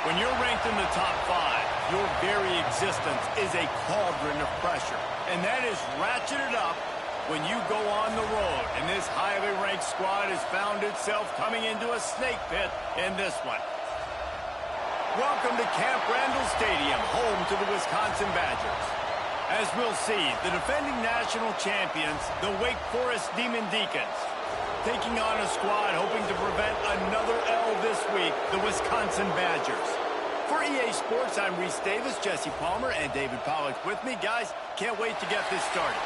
When you're ranked in the top 5, your very existence is a cauldron of pressure. And that is ratcheted up when you go on the road. And this highly ranked squad has found itself coming into a snake pit in this one. Welcome to Camp Randall Stadium, home to the Wisconsin Badgers. As we'll see, the defending national champions, the Wake Forest Demon Deacons, taking on a squad hoping to prevent another L this week, the Wisconsin Badgers. For EA Sports, I'm Reese Davis, Jesse Palmer, and David Pollack with me. Guys, can't wait to get this started.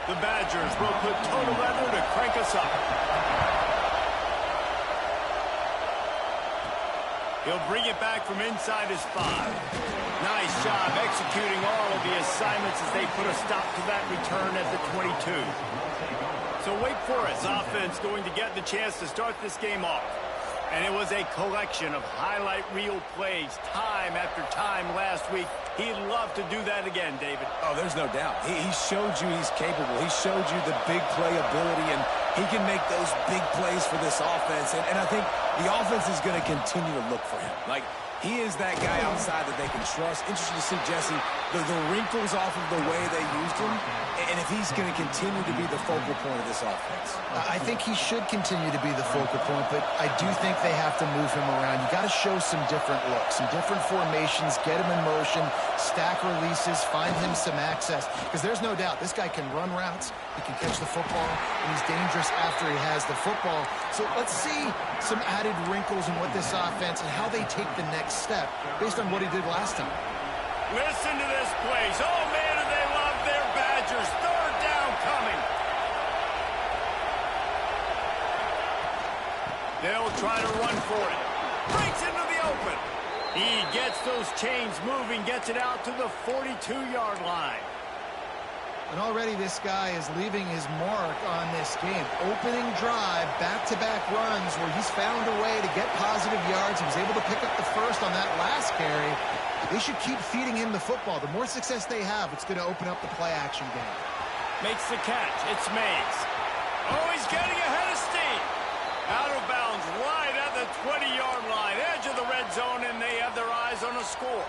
The Badgers will put total leather to crank us up. He'll bring it back from inside his 5. Nice job executing all of the assignments as they put a stop to that return at the 22. So Wake Forest offense going to get the chance to start this game off. And it was a collection of highlight reel plays time after time last week. He'd love to do that again, David. Oh, there's no doubt. He showed you he's capable. He showed you the big play ability, and he can make those big plays for this offense. And I think the offense is going to continue to look for him. Like, he is that guy outside that they can trust. Interesting to see, Jesse, the wrinkles off of the way they used him, and if he's going to continue to be the focal point of this offense. I think he should continue to be the focal point, but I do think they have to move him around. You got to show some different looks, some different formations, get him in motion, stack releases, find him some access, because there's no doubt this guy can run routes, he can catch the football, and he's dangerous after he has the football. So let's see some added wrinkles in what this offense and how they take the next step based on what he did last time. Listen to this place. Oh, man, do they love their Badgers. Third down coming. They'll try to run for it. Breaks into the open. He gets those chains moving, gets it out to the 42-yard line. And already this guy is leaving his mark on this game. Opening drive, back-to-back runs where he's found a way to get positive yards. He was able to pick up the first on that last carry. They should keep feeding him the football. The more success they have, it's going to open up the play-action game. Makes the catch. It's Mays. Oh, he's getting ahead of steam. Out of bounds right at the 20-yard line. Edge of the red zone, and they have their eyes on a score.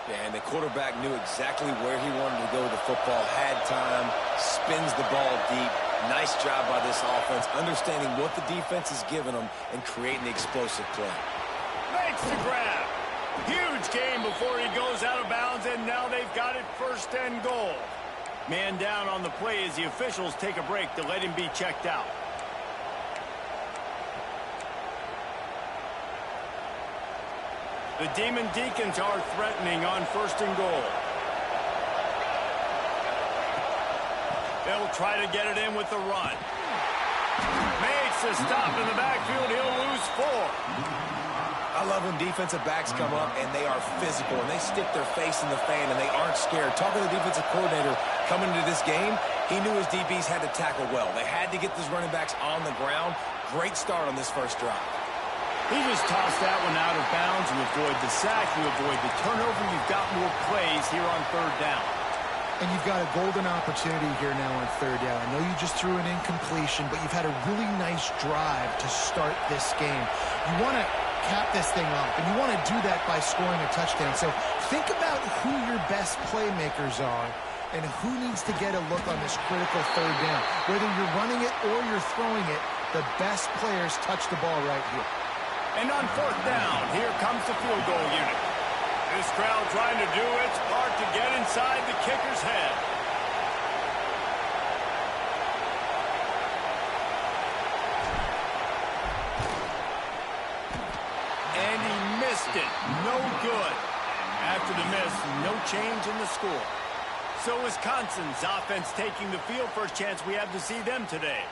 Yeah, and the quarterback knew exactly where he wanted to go with the football, had time, spins the ball deep. Nice job by this offense, understanding what the defense is giving them and creating the explosive play. Makes the grab. Huge gain before he goes out of bounds, and now they've got it first and goal. Man down on the play as the officials take a break to let him be checked out. The Demon Deacons are threatening on first and goal. They'll try to get it in with the run. Makes a stop in the backfield. He'll lose 4. I love when defensive backs come up and they are physical and they stick their face in the fan and they aren't scared. Talking to the defensive coordinator coming into this game, he knew his DBs had to tackle well. They had to get these running backs on the ground. Great start on this first drive. He just tossed that one out of bounds. You avoid the sack, you avoid the turnover. You've got more plays here on third down. And you've got a golden opportunity here now on third down. I know you just threw an incompletion, but you've had a really nice drive to start this game. You want to cap this thing off, and you want to do that by scoring a touchdown. So think about who your best playmakers are and who needs to get a look on this critical third down. Whether you're running it or you're throwing it, the best players touch the ball right here. And on fourth down, here comes the field goal unit. This crowd trying to do its part to get inside the kicker's head. And he missed it. No good. After the miss, no change in the score. So Wisconsin's offense taking the field. First chance we have to see them today.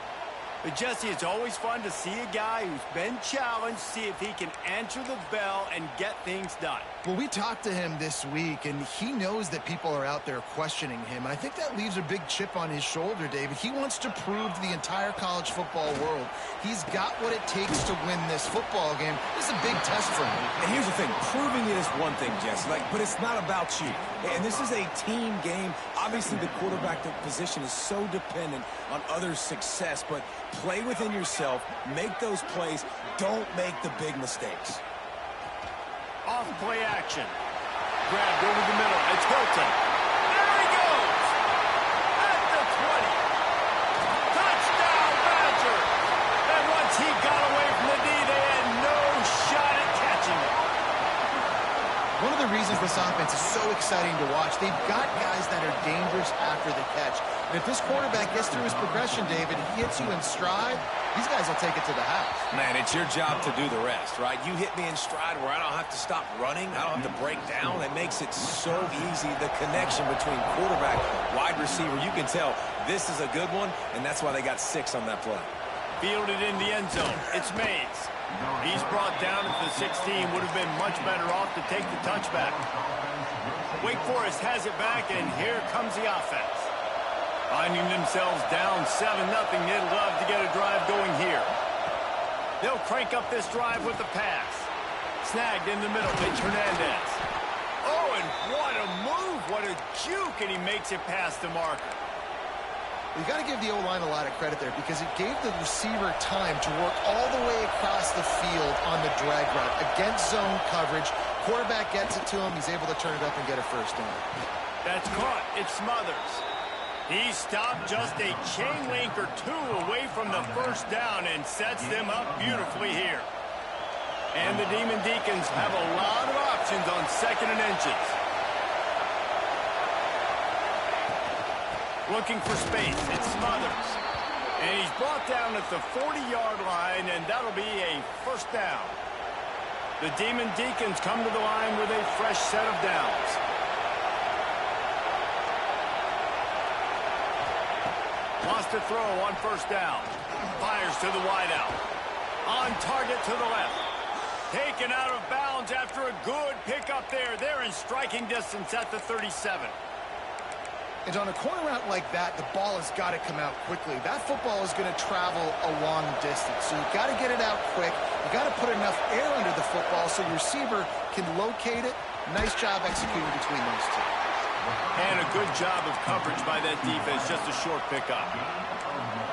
But Jesse, it's always fun to see a guy who's been challenged, see if he can answer the bell and get things done. Well, we talked to him this week, and he knows that people are out there questioning him. I think that leaves a big chip on his shoulder, David. He wants to prove to the entire college football world he's got what it takes to win this football game. This is a big test for him. And here's the thing, proving it is one thing, Jesse, but it's not about you. And this is a team game. Obviously, the quarterback position is so dependent on others' success, but play within yourself, make those plays, don't make the big mistakes. Off play action. Grabbed over the middle. It's Hilton. There he goes. At the 20. Touchdown, Badger. And once he got away from the knee, they had no shot at catching it. One of the reasons this offense is so exciting to watch, they've got guys that are dangerous after the catch. And if this quarterback gets through his progression, David, he hits you in stride, these guys will take it to the house. Man, it's your job to do the rest, right? You hit me in stride where I don't have to stop running. I don't have to break down. It makes it so easy. The connection between quarterback, wide receiver, you can tell this is a good one, and that's why they got 6 on that play. Fielded in the end zone. It's Mays. He's brought down at the 16. Would have been much better off to take the touchback. Wake Forest has it back, and here comes the offense. Finding themselves down 7-0, they'd love to get a drive going here. They'll crank up this drive with the pass. Snagged in the middle. It's Hernandez. Oh, and what a move. What a juke, and he makes it past the marker. You got to give the O-line a lot of credit there because it gave the receiver time to work all the way across the field on the drag route against zone coverage. Quarterback gets it to him. He's able to turn it up and get a first down. That's caught. It's Smothers. He stopped just a chain link or 2 away from the first down and sets them up beautifully here. And the Demon Deacons have a lot of options on 2nd and inches. Looking for space. It's Smothers. And he's brought down at the 40-yard line, and that'll be a first down. The Demon Deacons come to the line with a fresh set of downs. Lost a throw on first down. Fires to the wideout. On target to the left. Taken out of bounds after a good pickup there. They're in striking distance at the 37. And on a corner route like that, the ball has got to come out quickly. That football is going to travel a long distance. So you've got to get it out quick. You've got to put enough air under the football so your receiver can locate it. Nice job executing between those two. And a good job of coverage by that defense. Just a short pickup.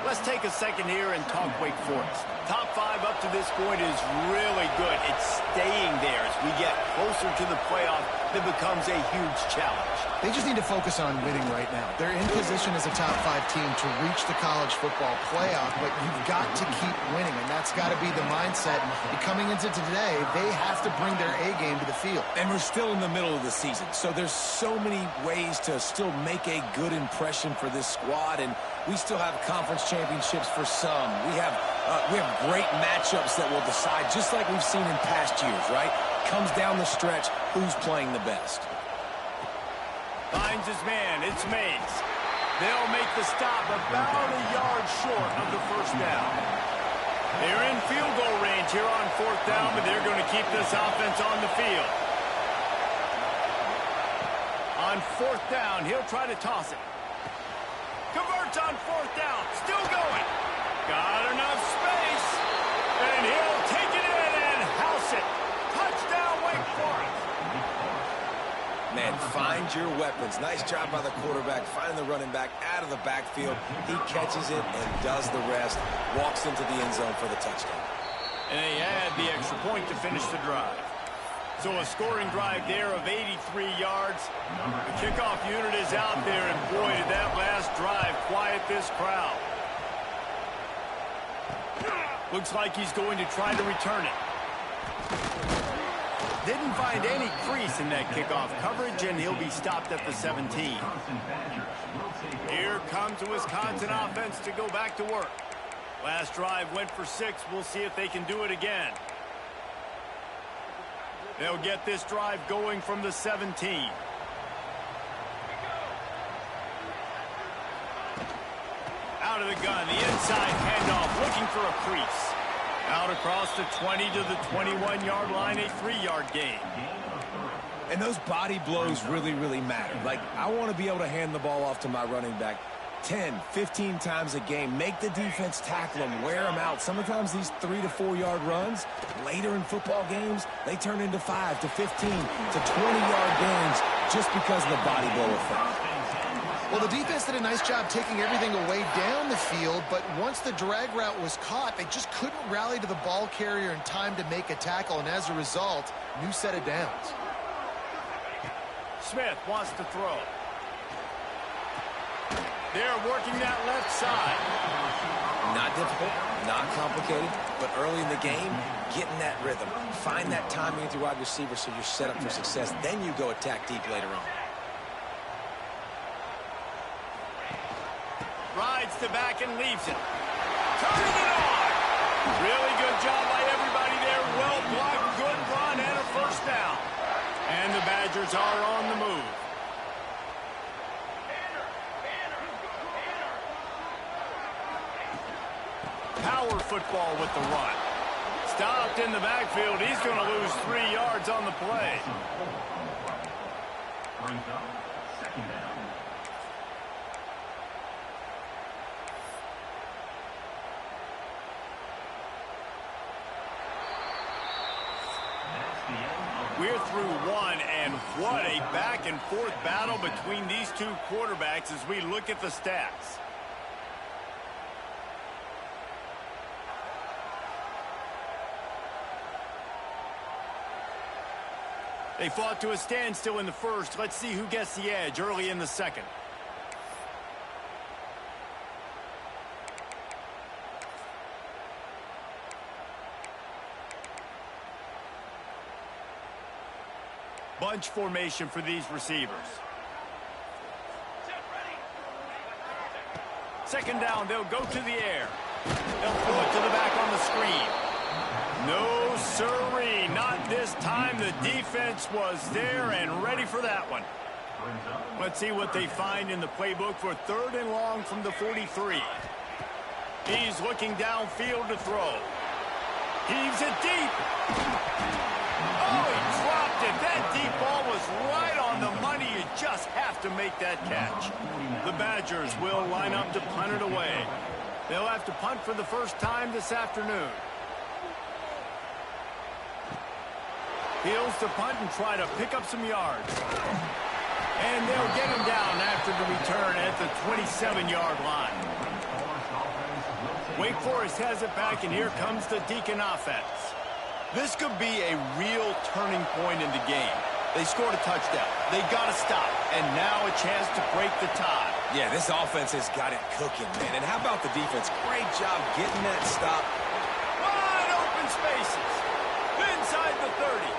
Let's take a second here and talk Wake Forest. Top 5 up to this point is really good. It's staying there as we get closer to the playoff. That becomes a huge challenge. They just need to focus on winning right now. They're in position as a top 5 team to reach the college football playoff, but you've got to keep winning, and that's got to be the mindset. And coming into today, they have to bring their A game to the field. And we're still in the middle of the season, so there's so many ways to still make a good impression for this squad, and we still have conference championships for some. We have great matchups that will decide, just like we've seen in past years, right? Comes down the stretch, who's playing the best. Finds his man. It's Mays. They'll make the stop about a yard short of the first down. They're in field goal range here on 4th down, but they're going to keep this offense on the field. On 4th down, he'll try to toss it. Converts on 4th down. Still going. Got enough space. And he'll take it in and house it. Touchdown, Wake Forest. Man, find your weapons. Nice job by the quarterback, finding the running back out of the backfield. He catches it and does the rest. Walks into the end zone for the touchdown. And they add the extra point to finish the drive. So a scoring drive there of 83 yards. The kickoff unit is out there, and boy, did that last drive quiet this crowd. Looks like he's going to try to return it. Didn't find any crease in that kickoff coverage, and he'll be stopped at the 17. Here comes the Wisconsin offense to go back to work. Last drive went for 6. We'll see if they can do it again. They'll get this drive going from the 17. Out out of the gun. The inside handoff, looking for a crease. Out across the 20 to the 21-yard line, a 3-yard gain. And those body blows really, really matter. Like, I want to be able to hand the ball off to my running back 10, 15 times a game. Make the defense tackle them, wear them out. Sometimes these 3 to 4 yard runs, later in football games, they turn into 5 to 15 to 20-yard gains just because of the body blow effect. Well, the defense did a nice job taking everything away down the field, but once the drag route was caught, they just couldn't rally to the ball carrier in time to make a tackle, and as a result, new set of downs. Smith wants to throw. They're working that left side. Not difficult, not complicated, but early in the game, get in that rhythm. Find that timing with your wide receiver so you're set up for success. Then you go attack deep later on. Rides the back and leaves it. Turning it on. Really good job by everybody there. Well blocked, good run, and a first down. And the Badgers are on the move. Power football with the run. Stopped in the backfield. He's going to lose 3 yards on the play. Second down. We're through one, and what a back-and-forth battle between these two quarterbacks as we look at the stats. They fought to a standstill in the first. Let's see who gets the edge early in the second. Bunch formation for these receivers. Second down, they'll go to the air. They'll throw it to the back on the screen. No siree, not this time. The defense was there and ready for that one. Let's see what they find in the playbook for 3rd and long from the 43. He's looking downfield to throw. Heaves it deep. Oh, he dropped it. That deep ball was right on the money. You just have to make that catch. The Badgers will line up to punt it away. They'll have to punt for the first time this afternoon. Heels to punt and try to pick up some yards. And they'll get him down after the return at the 27-yard line. Wake Forest has it back, and here comes the Deacon offense. This could be a real turning point in the game. They scored a touchdown. They got to stop. And now a chance to break the tie. Yeah, this offense has got it cooking, man. And how about the defense? Great job getting that stop. Wide open spaces. Inside the 30.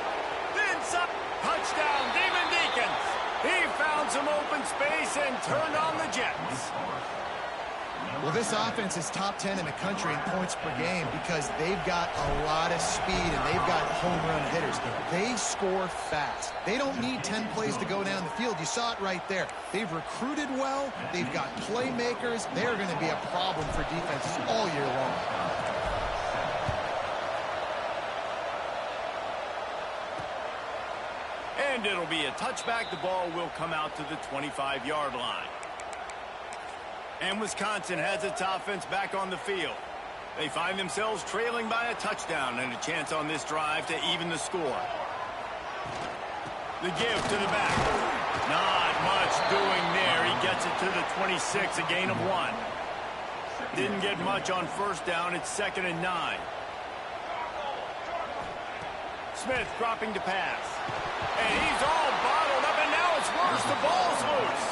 Inside. Touchdown, Demon Deacons. He found some open space and turned on the Jets. Well, this offense is top 10 in the country in points per game because they've got a lot of speed and they've got home run hitters. They score fast. They don't need 10 plays to go down the field. You saw it right there. They've recruited well. They've got playmakers. They're going to be a problem for defenses all year long. And it'll be a touchback. The ball will come out to the 25-yard line. And Wisconsin has its offense back on the field. They find themselves trailing by a touchdown and a chance on this drive to even the score. The give to the back. Not much doing there. He gets it to the 26, a gain of 1. Didn't get much on first down. It's 2nd and 9. Smith dropping to pass. And he's all bottled up, and now it's worse. The ball's loose.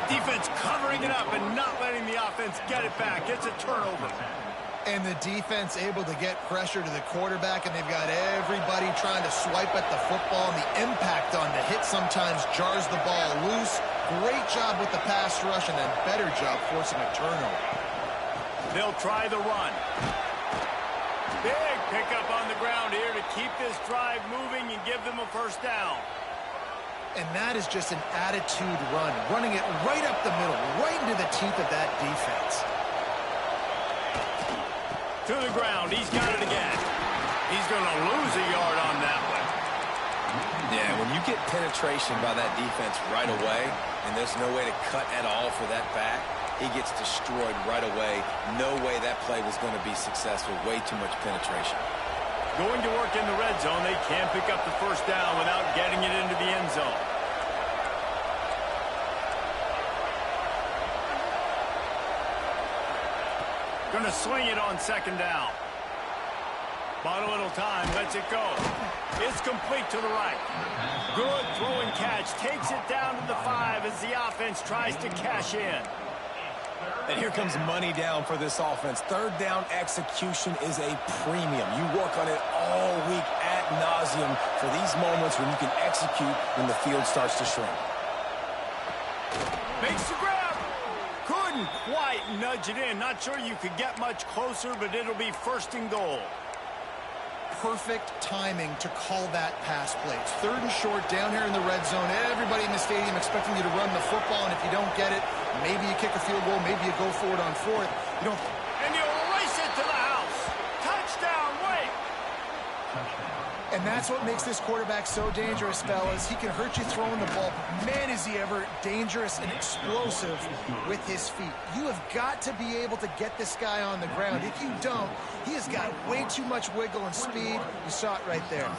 Defense covering it up and not letting the offense get it back. It's a turnover. And the defense able to get pressure to the quarterback, and they've got everybody trying to swipe at the football, and the impact on the hit sometimes jars the ball loose. Great job with the pass rush, and a better job forcing a turnover. They'll try the run. Big pickup on the ground here to keep this drive moving and give them a first down. And that is just an attitude run, running it right up the middle, right into the teeth of that defense. To the ground. He's got it again. He's going to lose a yard on that one. Yeah, when you get penetration by that defense right away, and there's no way to cut at all for that back, he gets destroyed right away. No way that play was going to be successful. Way too much penetration. Going to work in the red zone. They can't pick up the first down without getting it into the end zone. Going to sling it on second down. Bought a little time, lets it go. It's complete to the right. Good throw and catch. Takes it down to the 5 as the offense tries to cash in. And here comes money down for this offense. Third down execution is a premium. You work on it all week ad nauseum for these moments when you can execute when the field starts to shrink. Makes the grab. Couldn't quite nudge it in. Not sure you could get much closer, but it'll be first and goal. Perfect timing to call that pass play. It's third and short down here in the red zone. Everybody in the stadium expecting you to run the football, and if you don't get it, maybe you kick a field goal, maybe you go for it on fourth. You don't. And you race it to the house. Touchdown, wait. And that's what makes this quarterback so dangerous, fellas. He can hurt you throwing the ball. Man, is he ever dangerous and explosive with his feet. You have got to be able to get this guy on the ground. If you don't, he has got way too much wiggle and speed. You saw it right there.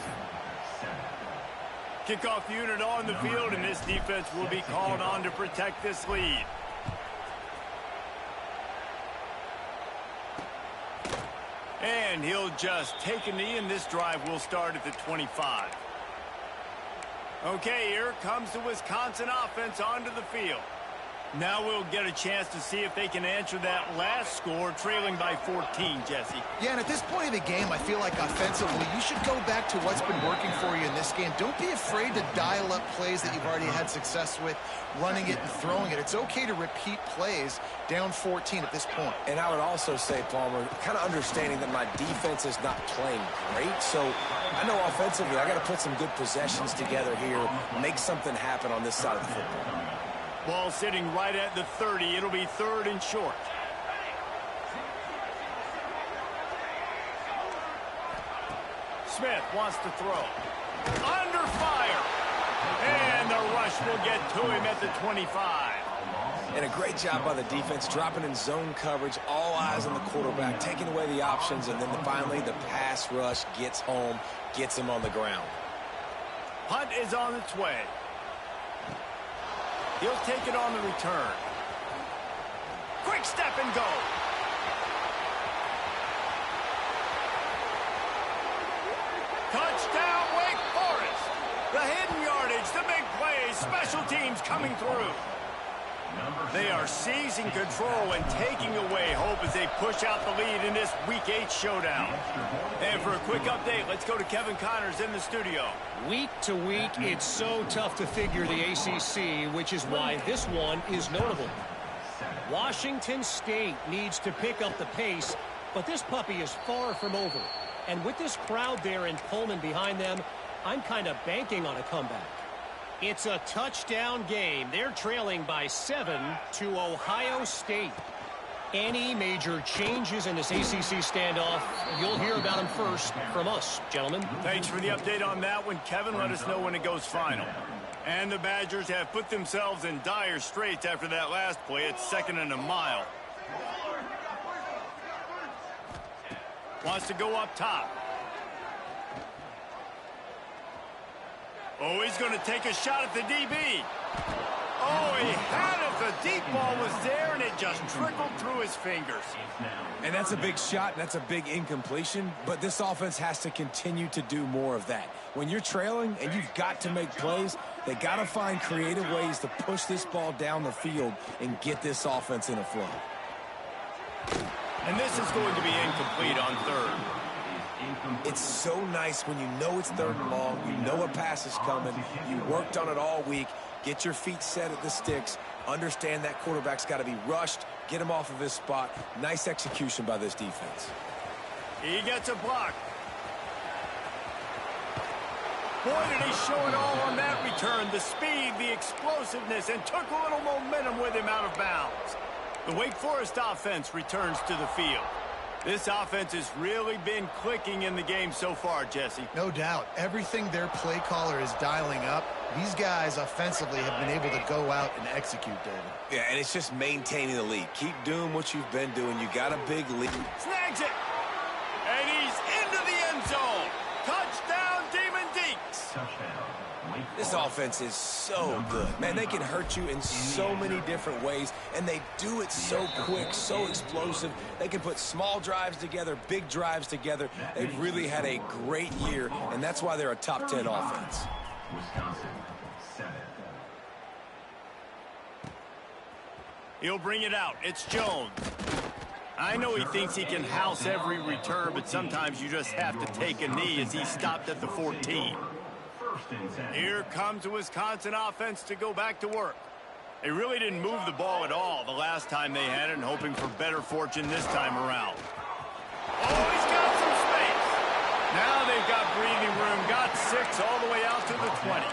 Kickoff unit on the field, and this defense will be called on to protect this lead. And he'll just take a knee, and this drive will start at the 25. Okay, here comes the Wisconsin offense onto the field. Now we'll get a chance to see if they can answer that last score, trailing by 14, Jesse. Yeah, and at this point of the game, I feel like offensively, you should go back to what's been working for you in this game. Don't be afraid to dial up plays that you've already had success with, running it and throwing it. It's okay to repeat plays down 14 at this point. And I would also say, Palmer, kind of understanding that my defense is not playing great, so I know offensively I got to put some good possessions together here, make something happen on this side of the football. Ball sitting right at the 30. It'll be third and short. Smith wants to throw. Under fire. And the rush will get to him at the 25. And a great job by the defense, dropping in zone coverage, all eyes on the quarterback, taking away the options, and then finally the pass rush gets home, gets him on the ground. Punt is on its way. He'll take it on the return. Quick step and go. Touchdown, Wake Forest. The hidden yardage, the big plays, special teams coming through. They are seizing control and taking away hope as they push out the lead in this Week 8 showdown. And for a quick update, let's go to Kevin Connors in the studio. Week to week, it's so tough to figure the ACC, which is why this one is notable. Washington State needs to pick up the pace, but this puppy is far from over. And with this crowd there in Pullman behind them, I'm kind of banking on a comeback. It's a touchdown game. They're trailing by 7 to Ohio State. Any major changes in this ACC standoff, you'll hear about them first from us, gentlemen. Thanks for the update on that one, Kevin. Let us know when it goes final. And the Badgers have put themselves in dire straits after that last play. It's 2nd and a mile. Wants to go up top. Oh, he's going to take a shot at the DB. Oh, he had it. The deep ball was there, and it just trickled through his fingers. And that's a big shot, and that's a big incompletion, but this offense has to continue to do more of that. When you're trailing and you've got to make plays, they got to find creative ways to push this ball down the field and get this offense in a flow. And this is going to be incomplete on third. It's so nice when you know it's 3rd and long, you know a pass is coming, you worked on it all week, get your feet set at the sticks, understand that quarterback's got to be rushed, get him off of his spot. Nice execution by this defense. He gets a block. Boy, did he show it all on that return. The speed, the explosiveness, and took a little momentum with him out of bounds. The Wake Forest offense returns to the field. This offense has really been clicking in the game so far, Jesse. No doubt. Everything their play caller is dialing up, these guys offensively have been able to go out and execute, David. Yeah, and it's just maintaining the lead. Keep doing what you've been doing. You got a big lead. Snags it. And he's into the end zone. Touchdown, Demon Deeks. This offense is so good. Man, they can hurt you in so many different ways, and they do it so quick, so explosive. They can put small drives together, big drives together. They've really had a great year, and that's why they're a top 10 offense. Wisconsin, 7. He'll bring it out. It's Jones. I know he thinks he can house every return, but sometimes you just have to take a knee as he stopped at the 14. Here comes the Wisconsin offense to go back to work. They really didn't move the ball at all the last time they had it, and hoping for better fortune this time around. Oh, he's got some space. Now they've got breathing room. Got 6 all the way out to the 20.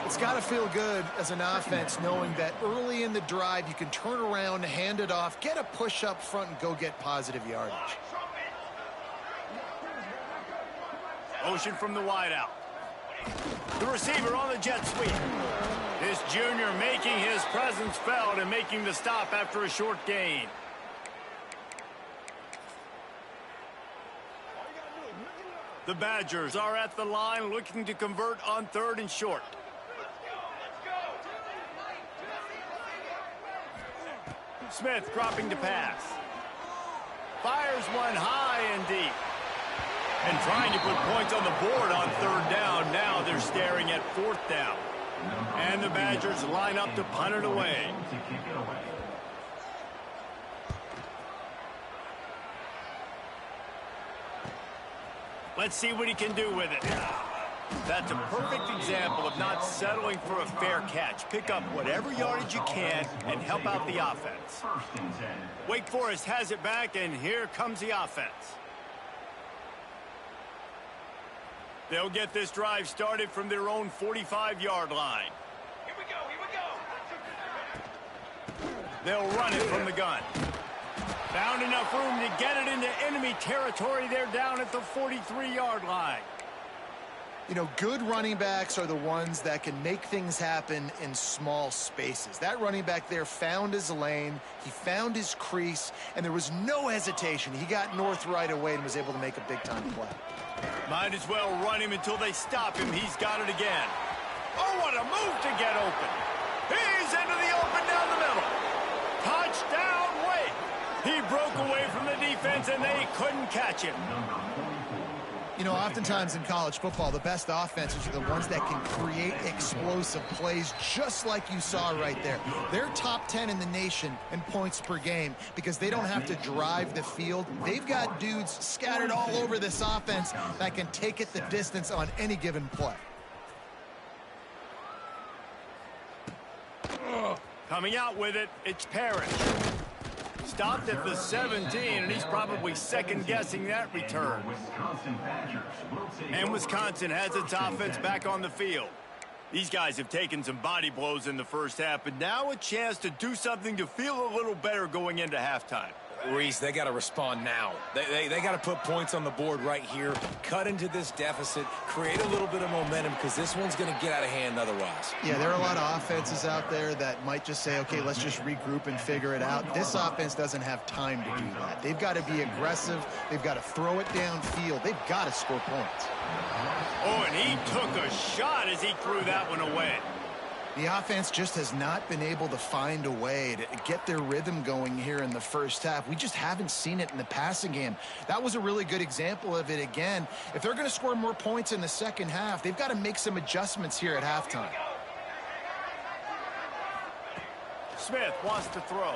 It's got to feel good as an offense knowing that early in the drive you can turn around, hand it off, get a push up front, and go get positive yardage. Motion from the wideout. The receiver on the jet sweep. This junior making his presence felt and making the stop after a short gain. The Badgers are at the line looking to convert on 3rd and short. Smith dropping to pass. Fires one high and deep. And trying to put points on the board on 3rd down. Now they're staring at 4th down. And the Badgers line up to punt it away. Let's see what he can do with it. That's a perfect example of not settling for a fair catch. Pick up whatever yardage you can and help out the offense. Wake Forest has it back, and here comes the offense. They'll get this drive started from their own 45-yard line. Here we go. They'll run it from the gun. Found enough room to get it into enemy territory. They're down at the 43-yard line. You know, good running backs are the ones that can make things happen in small spaces. That running back there found his lane, he found his crease, and there was no hesitation. He got north right away and was able to make a big-time play. Might as well run him until they stop him. He's got it again. Oh, what a move to get open. He's into the open down the middle. Touchdown, Wake. He broke away from the defense, and they couldn't catch him. You know, oftentimes in college football, the best offenses are the ones that can create explosive plays, just like you saw right there. They're top 10 in the nation in points per game because they don't have to drive the field. They've got dudes scattered all over this offense that can take it the distance on any given play. Coming out with it, it's Parrish. Stopped at the 17, and he's probably second-guessing that return. And Wisconsin has its offense back on the field. These guys have taken some body blows in the first half, but now a chance to do something to feel a little better going into halftime. Reese, they got to respond now. They got to put points on the board right here, cut into this deficit, create a little bit of momentum because this one's going to get out of hand otherwise. Yeah, there are a lot of offenses out there that might just say, okay, let's just regroup and figure it out. This offense doesn't have time to do that. They've got to be aggressive. They've got to throw it downfield. They've got to score points. Oh, and he took a shot as he threw that one away. The offense just has not been able to find a way to get their rhythm going here in the first half. We just haven't seen it in the passing game. That was a really good example of it again. If they're going to score more points in the second half, they've got to make some adjustments here at halftime. Smith wants to throw.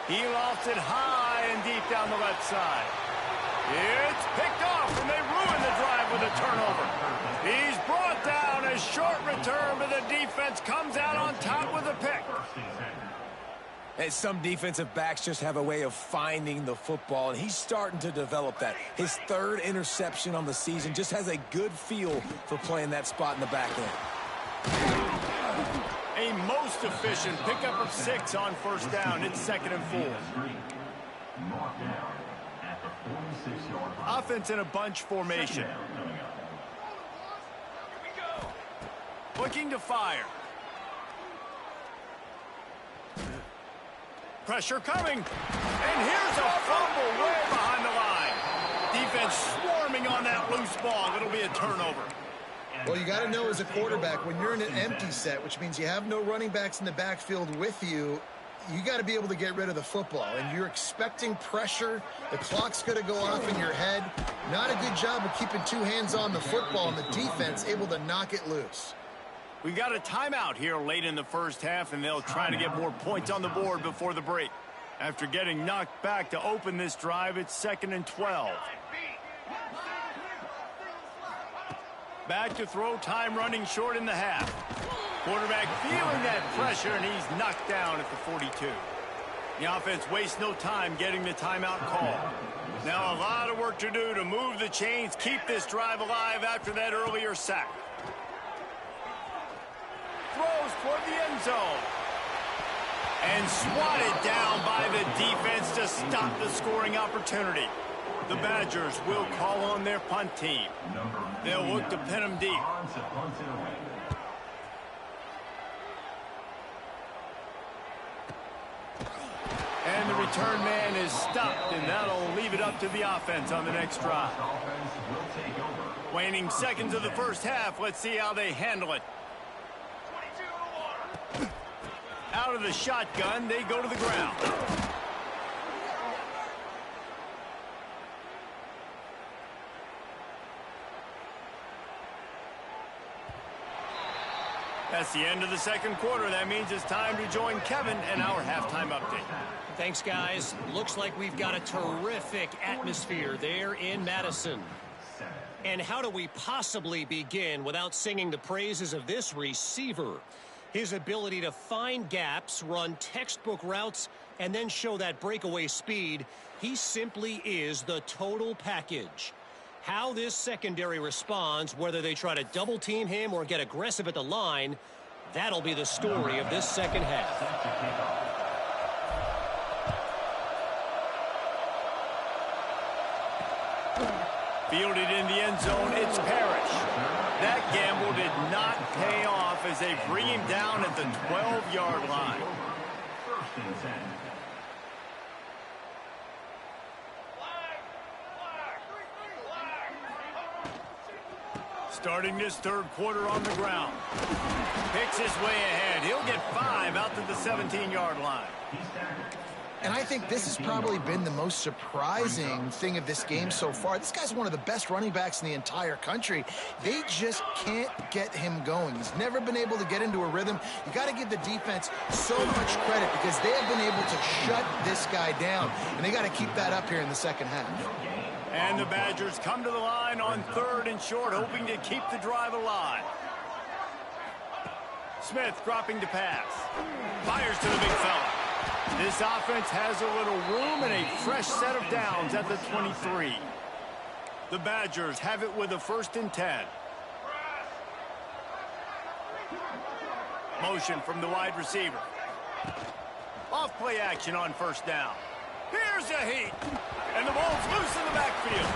He lofts it high and deep down the left side. It's picked off, and they ruin the drive with a turnover. He's brought down, a short return, but the defense comes out on top with a pick. And some defensive backs just have a way of finding the football, and he's starting to develop that. His 3rd interception on the season, just has a good feel for playing that spot in the back end. And the most efficient pickup of 6 on first down. It's 2nd and 4. Offense in a bunch formation. Looking to fire. Pressure coming. And here's a fumble way behind the line. Defense swarming on that loose ball. It'll be a turnover. Well, you got to know as a quarterback, when you're in an empty set, which means you have no running backs in the backfield with you, you got to be able to get rid of the football. And you're expecting pressure. The clock's going to go off in your head. Not a good job of keeping 2 hands on the football, and the defense able to knock it loose. We've got a timeout here late in the first half, and they'll try to get more points on the board before the break. After getting knocked back to open this drive, it's 2nd and 12. Back to throw, time running short in the half. Quarterback feeling that pressure, and he's knocked down at the 42. The offense wastes no time getting the timeout call. Now a lot of work to do to move the chains, keep this drive alive after that earlier sack. Throws toward the end zone. And swatted down by the defense to stop the scoring opportunity. The Badgers will call on their punt team. They'll look to pin them deep. And the return man is stopped, and that'll leave it up to the offense on the next drive. Waning seconds of the first half. Let's see how they handle it. Out of the shotgun, they go to the ground. That's the end of the second quarter. That means it's time to join Kevin and our halftime update. Thanks, guys. Looks like we've got a terrific atmosphere there in Madison. And how do we possibly begin without singing the praises of this receiver? His ability to find gaps, run textbook routes, and then show that breakaway speed. He simply is the total package. How this secondary responds, whether they try to double team him or get aggressive at the line, that'll be the story of this second half. Fielded in the end zone, it's Parrish. That gamble did not pay off as they bring him down at the 12-yard line. Starting this third quarter on the ground. Picks his way ahead. He'll get 5 out to the 17-yard line. And I think this has probably been the most surprising thing of this game so far. This guy's one of the best running backs in the entire country. They just can't get him going. He's never been able to get into a rhythm. You got to give the defense so much credit because they have been able to shut this guy down. And they got to keep that up here in the second half. And the Badgers come to the line on 3rd and short, hoping to keep the drive alive. Smith dropping to pass. Fires to the big fella. This offense has a little room and a fresh set of downs at the 23. The Badgers have it with a 1st and 10. Motion from the wide receiver. Off play action on 1st down. Here's a heat. And the ball's loose in the backfield.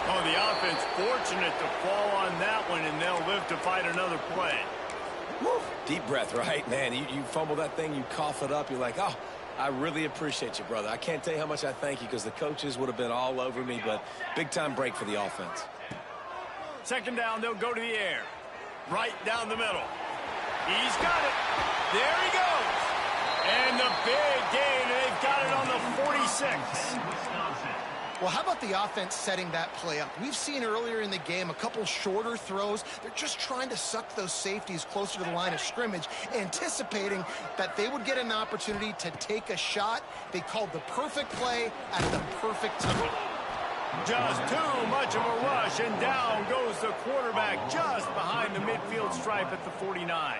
Oh, the offense fortunate to fall on that one, and they'll live to fight another play. Woo. Deep breath, right? Man, you fumble that thing, you cough it up, you're like, oh, I really appreciate you, brother. I can't tell you how much I thank you because the coaches would have been all over me, but big-time break for the offense. 2nd down, they'll go to the air. Right down the middle. He's got it. There he goes. And the big gain, they've got it on the 46. Well, how about the offense setting that play up? We've seen earlier in the game a couple shorter throws. They're just trying to suck those safeties closer to the line of scrimmage, anticipating that they would get an opportunity to take a shot. They called the perfect play at the perfect time. Just too much of a rush, and down goes the quarterback just behind the midfield stripe at the 49.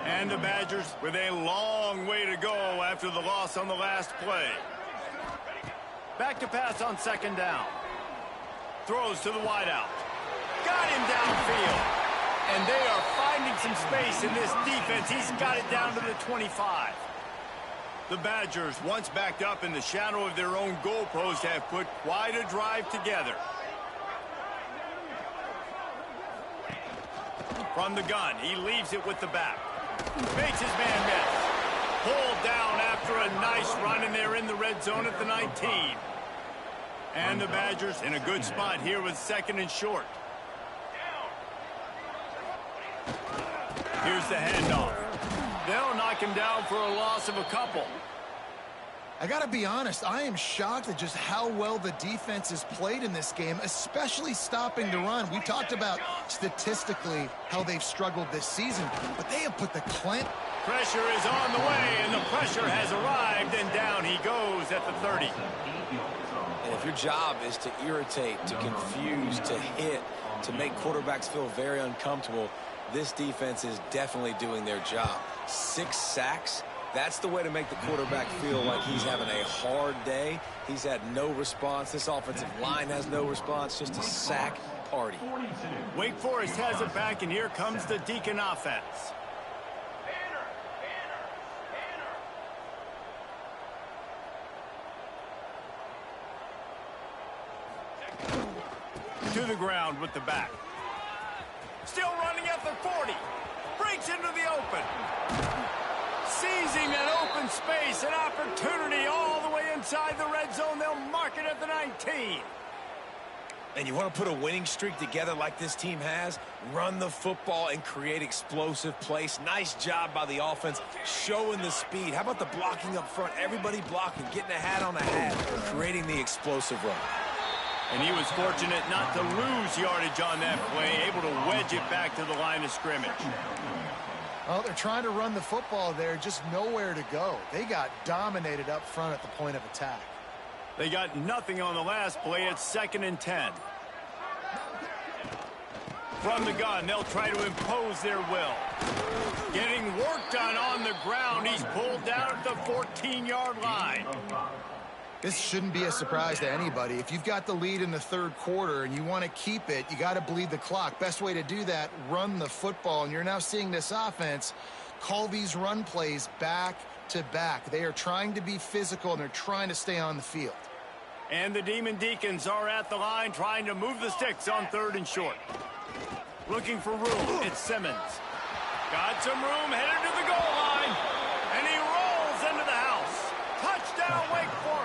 And the Badgers with a long way to go after the loss on the last play. Back to pass on 2nd down. Throws to the wideout. Got him downfield. And they are finding some space in this defense. He's got it down to the 25. The Badgers, once backed up in the shadow of their own goalpost, have put quite a drive together. From the gun, he leaves it with the back. Makes his man miss. Pulled down after a nice run, and they're in the red zone at the 19. And the Badgers in a good spot here with 2nd and short. Here's the handoff. They'll knock him down for a loss of a couple. I got to be honest, I am shocked at just how well the defense has played in this game, especially stopping the run. We talked about statistically how they've struggled this season, but they have put the clamp. Pressure is on the way, and the pressure has arrived, and down he goes at the 30. And if your job is to irritate, to confuse, to hit, to make quarterbacks feel very uncomfortable, this defense is definitely doing their job. 6 sacks, that's the way to make the quarterback feel like he's having a hard day. He's had no response. This offensive line has no response, just a sack party. Wake Forest has it back, and here comes the Deacon offense. To the ground with the back. Still running at the 40. Breaks into the open. Seizing an open space, an opportunity all the way inside the red zone. They'll mark it at the 19. And you want to put a winning streak together like this team has, run the football and create explosive plays. Nice job by the offense, showing the speed. How about the blocking up front? Everybody blocking, getting a hat on a hat, creating the explosive run. And he was fortunate not to lose yardage on that play, able to wedge it back to the line of scrimmage. Well, they're trying to run the football there, just nowhere to go. They got dominated up front at the point of attack. They got nothing on the last play. It's 2nd and 10. From the gun, they'll try to impose their will. Getting work done on the ground. He's pulled down at the 14-yard line. This shouldn't be a surprise to anybody. If you've got the lead in the 3rd quarter and you want to keep it, you got to bleed the clock. Best way to do that, run the football. And you're now seeing this offense call these run plays back to back. They are trying to be physical, and they're trying to stay on the field. And the Demon Deacons are at the line trying to move the sticks on 3rd and short. Looking for room. It's Simmons. Got some room, headed to the goal line. And he rolls into the house. Touchdown, Wake Forest.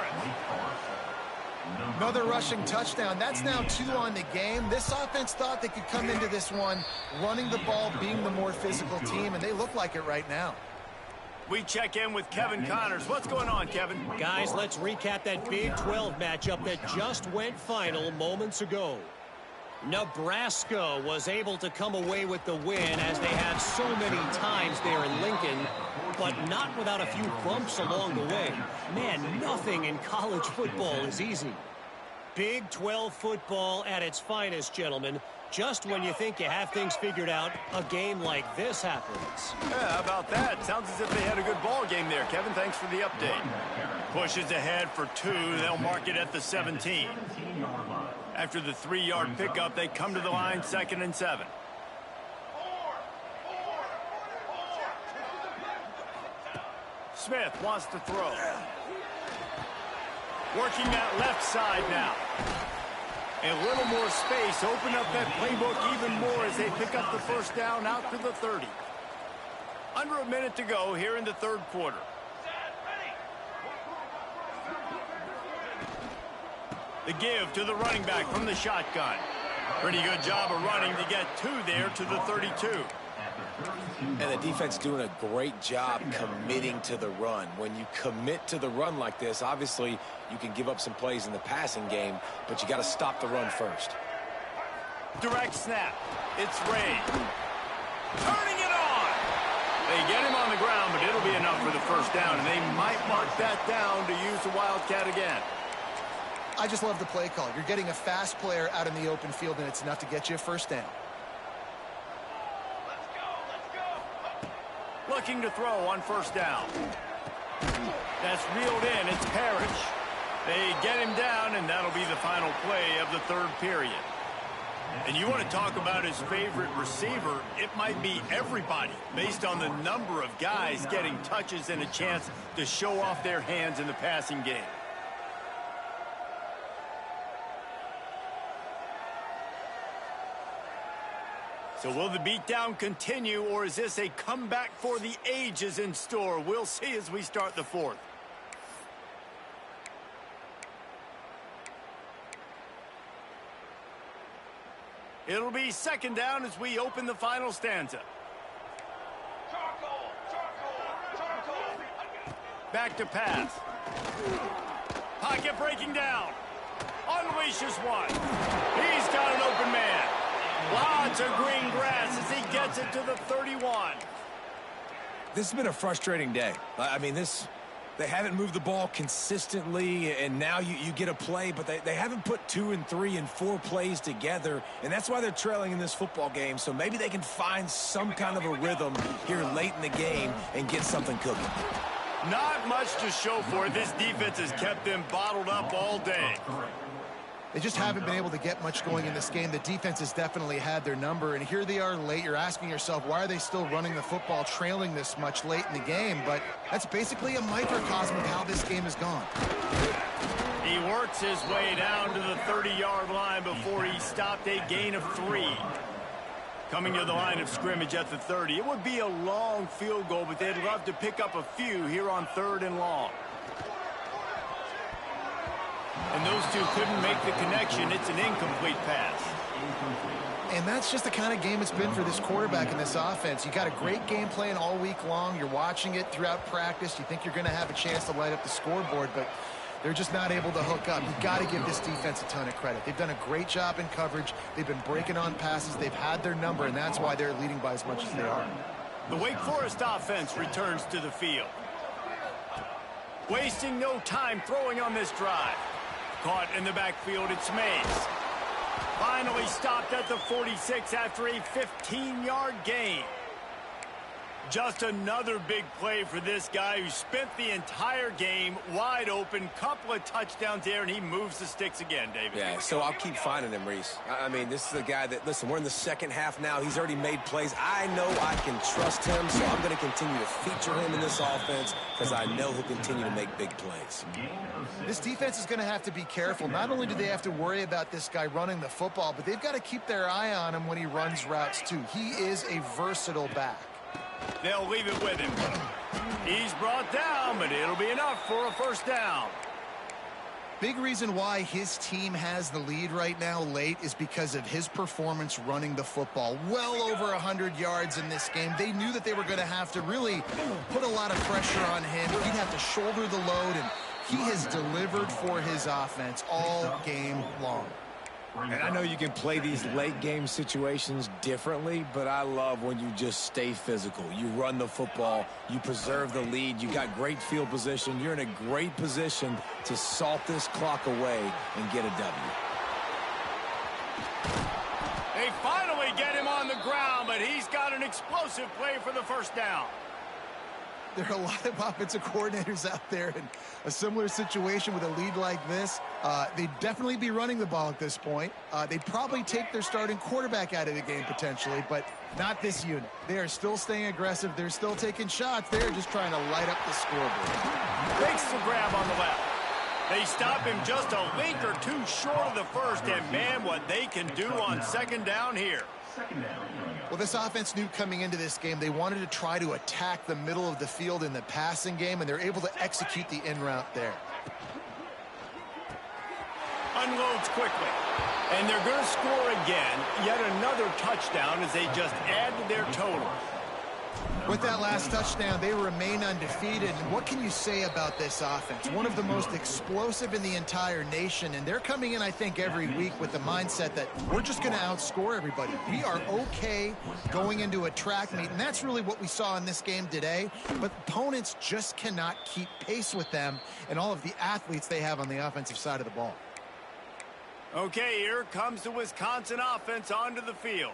Another rushing touchdown. That's now 2 on the game. This offense thought they could come into this one running the ball, being the more physical team, and they look like it right now. We check in with Kevin Connors. What's going on, Kevin? Guys, let's recap that Big 12 matchup that just went final moments ago. Nebraska was able to come away with the win, as they have so many times there in Lincoln, but not without a few bumps along the way. Man, nothing in college football is easy. Big 12 football at its finest, gentlemen. Just when you think you have things figured out, a game like this happens. Yeah, how about that? Sounds as if they had a good ball game there, Kevin. Thanks for the update. Pushes ahead for 2. They'll mark it at the 17. After the 3-yard pickup, they come to the line, 2nd and 7. Smith wants to throw. Working that left side now. A little more space. Open up that playbook even more as they pick up the first down out to the 30. Under a minute to go here in the 3rd quarter. The give to the running back from the shotgun. Pretty good job of running to get 2 there to the 32. And the defense doing a great job committing to the run. When you commit to the run like this, obviously you can give up some plays in the passing game, but you got to stop the run first. Direct snap. It's Ray. Turning it on. They get him on the ground, but it'll be enough for the first down, and they might mark that down to use the Wildcat again. I just love the play call. You're getting a fast player out in the open field, and it's enough to get you a first down. Looking to throw on first down. That's reeled in. It's Parrish. They get him down, and that'll be the final play of the 3rd period. And you want to talk about his favorite receiver, it might be everybody, based on the number of guys getting touches and a chance to show off their hands in the passing game. So will the beatdown continue, or is this a comeback for the ages in store? We'll see as we start the fourth. It'll be second down as we open the final stanza. Back to pass. Pocket breaking down. Unleashes one. He's got an open man. Lots of green grass as he gets it to the 31. This has been a frustrating day. I mean, they haven't moved the ball consistently, and now you get a play, but they haven't put 2 and 3 and 4 plays together, and that's why they're trailing in this football game. So maybe they can find some kind of a rhythm here late in the game and get something cooking. Not much to show for it. This defense has kept them bottled up all day. They just haven't been able to get much going in this game. The defense has definitely had their number, and here they are late. You're asking yourself, why are they still running the football, trailing this much late in the game? But that's basically a microcosm of how this game has gone. He works his way down to the 30-yard line before he stopped a gain of 3. Coming to the line of scrimmage at the 30. It would be a long field goal, but they'd love to pick up a few here on 3rd and long. And those two couldn't make the connection. It's an incomplete pass. And that's just the kind of game it's been for this quarterback in this offense. You got a great game plan all week long. You're watching it throughout practice. You think you're going to have a chance to light up the scoreboard, but they're just not able to hook up. You've got to give this defense a ton of credit. They've done a great job in coverage. They've been breaking on passes. They've had their number, and that's why they're leading by as much as they are. The Wake Forest offense returns to the field. Wasting no time throwing on this drive. Caught in the backfield, it's Mays. Finally stopped at the 46 after a 15-yard gain. Just another big play for this guy who spent the entire game wide open. Couple of touchdowns there, and he moves the sticks again, David. Yeah, so I'll keep finding him, Reese. I mean, this is a guy that, listen, we're in the second half now. He's already made plays. I know I can trust him, so I'm going to continue to feature him in this offense because I know he'll continue to make big plays. This defense is going to have to be careful. Not only do they have to worry about this guy running the football, but they've got to keep their eye on him when he runs routes, too. He is a versatile back. They'll leave it with him. He's brought down, but it'll be enough for a first down. Big reason why his team has the lead right now late is because of his performance running the football. Well over 100 yards in this game. They knew that they were going to have to really put a lot of pressure on him. He'd have to shoulder the load, and he has delivered for his offense all game long. And I know you can play these late game situations differently, but I love when you just stay physical. You run the football, you preserve the lead, you got great field position. You're in a great position to salt this clock away and get a W. They finally get him on the ground, but he's got an explosive play for the first down. There are a lot of offensive coordinators out there in a similar situation with a lead like this. They'd definitely be running the ball at this point. They'd probably take their starting quarterback out of the game potentially, but not this unit. They are still staying aggressive. They're still taking shots. They're just trying to light up the scoreboard. Makes the grab on the left. They stop him just a link or two short of the first, and man, what they can do on second down here. Well, this offense knew coming into this game they wanted to try to attack the middle of the field in the passing game, and they're able to execute the in route there. Unloads quickly, and they're going to score again. Yet another touchdown as they just add to their total. With that last touchdown, they remain undefeated. And what can you say about this offense? One of the most explosive in the entire nation, and they're coming in, I think, every week with the mindset that we're just going to outscore everybody. We are okay going into a track meet, and that's really what we saw in this game today. But opponents just cannot keep pace with them and all of the athletes they have on the offensive side of the ball. Okay, here comes the Wisconsin offense onto the field.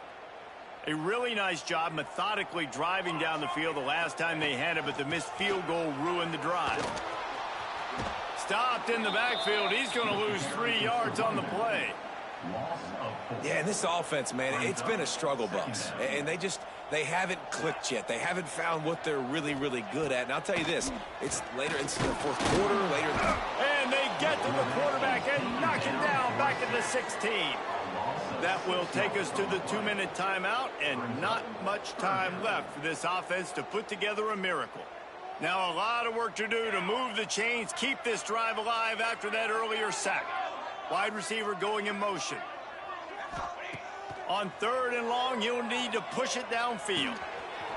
A really nice job methodically driving down the field the last time they had it, but the missed field goal ruined the drive. Stopped in the backfield. He's going to lose 3 yards on the play. Yeah, and this offense, man, it's been a struggle bus. And they haven't clicked yet. They haven't found what they're really, really good at. And I'll tell you this, it's later into the fourth quarter, later. And they get to the quarterback and knock him down back at the 16. That will take us to the 2-minute timeout, and not much time left for this offense to put together a miracle. Now a lot of work to do to move the chains, keep this drive alive after that earlier sack. Wide receiver going in motion. On 3rd and long, he'll need to push it downfield.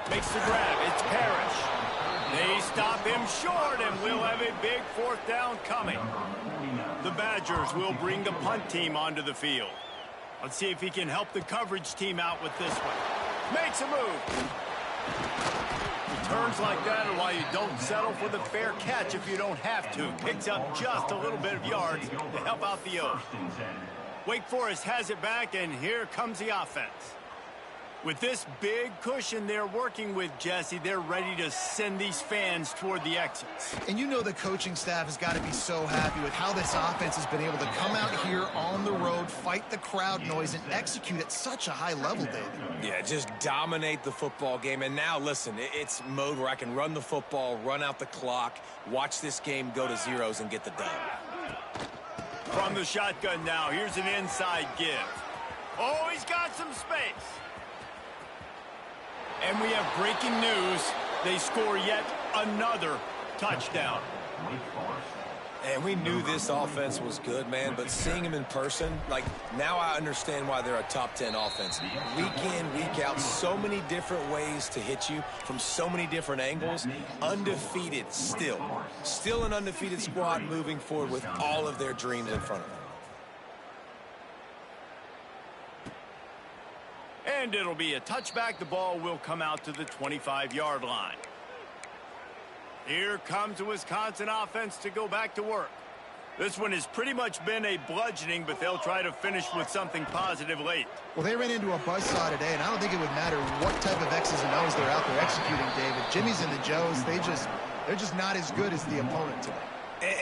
Makes the grab. It's Parrish. They stop him short, and we'll have a big 4th down coming. The Badgers will bring the punt team onto the field. Let's see if he can help the coverage team out with this one. Makes a move. Returns like that are why you don't settle for the fair catch if you don't have to. Picks up just a little bit of yards to help out the O's. Wake Forest has it back, and here comes the offense. With this big cushion they're working with, Jesse, they're ready to send these fans toward the exits. And you know the coaching staff has got to be so happy with how this offense has been able to come out here on the road, fight the crowd noise, and execute at such a high level, David. Yeah, just dominate the football game. And now, listen, it's mode where I can run the football, run out the clock, watch this game go to zeros, and get the dub. From the shotgun now, here's an inside give. Oh, he's got some space. And we have breaking news. They score yet another touchdown. And we knew this offense was good, man, but seeing them in person, like, now I understand why they're a top 10 offense. Week in, week out, so many different ways to hit you from so many different angles. Undefeated still. Still an undefeated squad moving forward with all of their dreams in front of them. And it'll be a touchback. The ball will come out to the 25-yard line. Here comes the Wisconsin offense to go back to work. This one has pretty much been a bludgeoning, but they'll try to finish with something positive late. Well, they ran into a buzzsaw today, and I don't think it would matter what type of X's and O's they're out there executing, David. Jimmy's and the Joes, they're just not as good as the opponent today.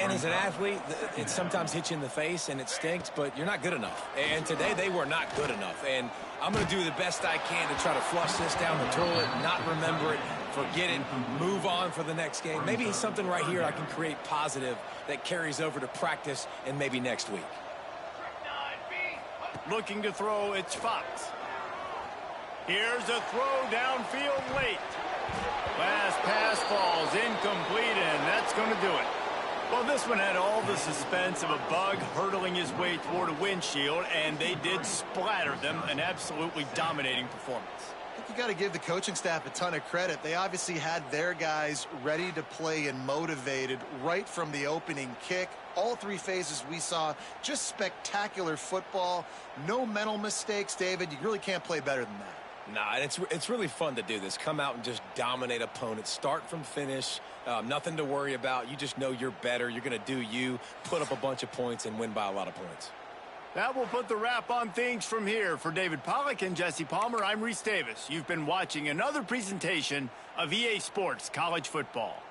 And as an athlete, it sometimes hits you in the face and it stinks, but you're not good enough. And today they were not good enough. And I'm going to do the best I can to try to flush this down the toilet, not remember it, forget it, move on for the next game. Maybe something right here I can create positive that carries over to practice and maybe next week. Looking to throw, it's Fox. Here's a throw downfield late. Last pass falls incomplete, and that's going to do it. Well, this one had all the suspense of a bug hurtling his way toward a windshield, and they did splatter them. An absolutely dominating performance. I think you got to give the coaching staff a ton of credit. They obviously had their guys ready to play and motivated right from the opening kick. All 3 phases we saw, just spectacular football. No mental mistakes, David. You really can't play better than that. Nah, and it's really fun to do this. Come out and just dominate opponents. Start from finish. Nothing to worry about. You just know you're better. You're going to do you, put up a bunch of points, and win by a lot of points. That will put the wrap on things from here. For David Pollack and Jesse Palmer, I'm Reese Davis. You've been watching another presentation of EA Sports College Football.